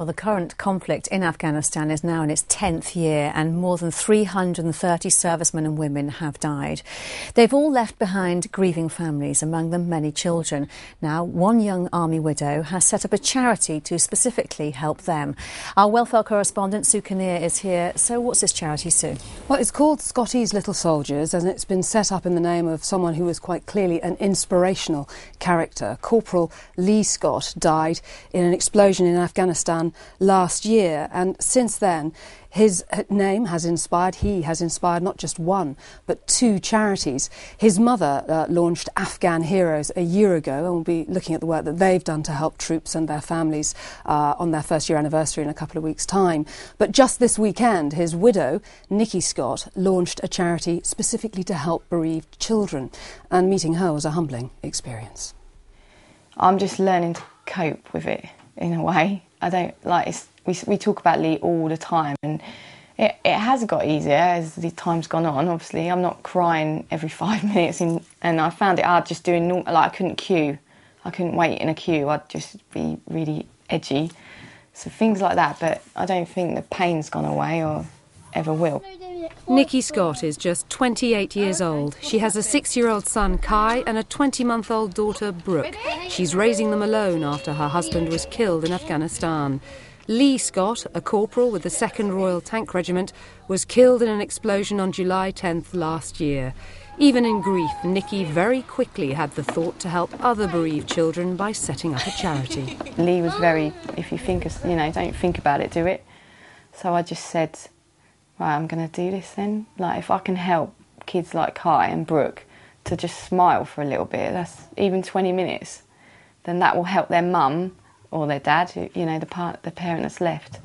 Well, the current conflict in Afghanistan is now in its 10th year and more than 330 servicemen and women have died. They've all left behind grieving families, among them many children. Now, one young army widow has set up a charity to specifically help them. Our welfare correspondent, Sue Kinnear, is here. So what's this charity, Sue? Well, it's called Scotty's Little Soldiers, and it's been set up in the name of someone who was quite clearly an inspirational character. Corporal Lee Scott died in an explosion in Afghanistan last year, and since then his name has inspired, he has inspired not just one but two charities. His mother launched Afghan Heroes a year ago, and we'll be looking at the work that they've done to help troops and their families on their first year anniversary in a couple of weeks' time. But just this weekend, his widow, Nikki Scott, launched a charity specifically to help bereaved children, and meeting her was a humbling experience. I'm just learning to cope with it in a way. I don't like we talk about Lee all the time, and it has got easier as the time's gone on. Obviously, I'm not crying every 5 minutes, and I found it hard just doing normal. Like I couldn't wait in a queue. I'd just be really edgy, so things like that. But I don't think the pain's gone away or ever will. Nikki Scott is just 28 years old. She has a 6-year-old son, Kai, and a 20-month-old daughter, Brooke. She's raising them alone after her husband was killed in Afghanistan. Lee Scott, a corporal with the 2nd Royal Tank Regiment, was killed in an explosion on July 10th last year. Even in grief, Nikki very quickly had the thought to help other bereaved children by setting up a charity. Lee was very, if you think, don't think about it, do it. So I just said, right, I'm going to do this then. Like, if I can help kids like Kai and Brooke to just smile for a little bit, that's even 20 minutes, then that will help their mum or their dad, the parent that's left.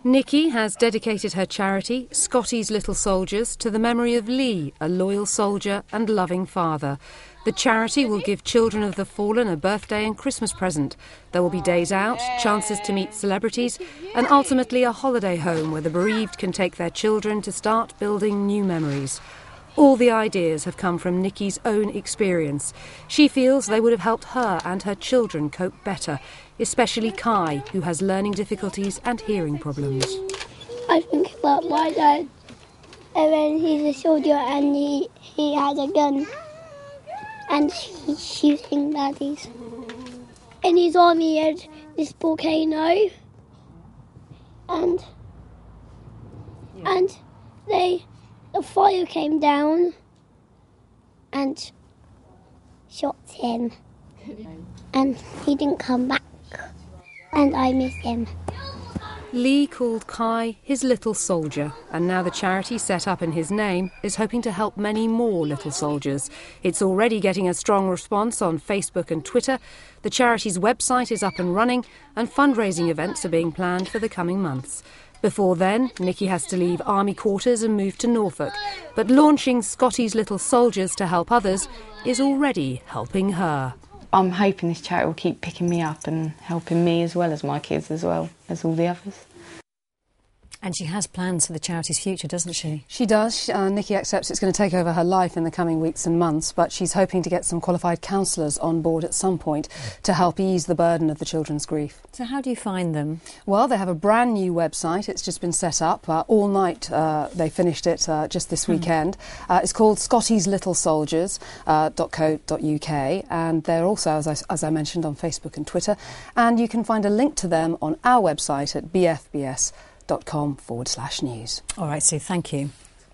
Nikki has dedicated her charity, Scotty's Little Soldiers, to the memory of Lee, a loyal soldier and loving father. The charity will give children of the fallen a birthday and Christmas present. There will be days out, chances to meet celebrities, and ultimately a holiday home where the bereaved can take their children to start building new memories. All the ideas have come from Nikki's own experience. She feels they would have helped her and her children cope better, especially Kai, who has learning difficulties and hearing problems. I think about my dad, and then he's a soldier and he has a gun. And he's shooting baddies. In his army, he had this volcano, and the fire came down and shot him, and he didn't come back, and I miss him. Lee called Kai his little soldier, and now the charity set up in his name is hoping to help many more little soldiers. It's already getting a strong response on Facebook and Twitter. The charity's website is up and running, and fundraising events are being planned for the coming months. Before then, Nikki has to leave army quarters and move to Norfolk. But launching Scotty's Little Soldiers to help others is already helping her. I'm hoping this charity will keep picking me up and helping me as well as my kids as well as all the others. And she has plans for the charity's future, doesn't she? She does. Nikki accepts it's going to take over her life in the coming weeks and months, but she's hoping to get some qualified counsellors on board at some point to help ease the burden of the children's grief. So how do you find them? Well, they have a brand new website. It's just been set up. All night they finished it just this weekend. It's called Scotty's Little Soldiers .co.uk, and they're also, as I mentioned, on Facebook and Twitter. And you can find a link to them on our website at bfbs.com/news. All right, Sue, thank you.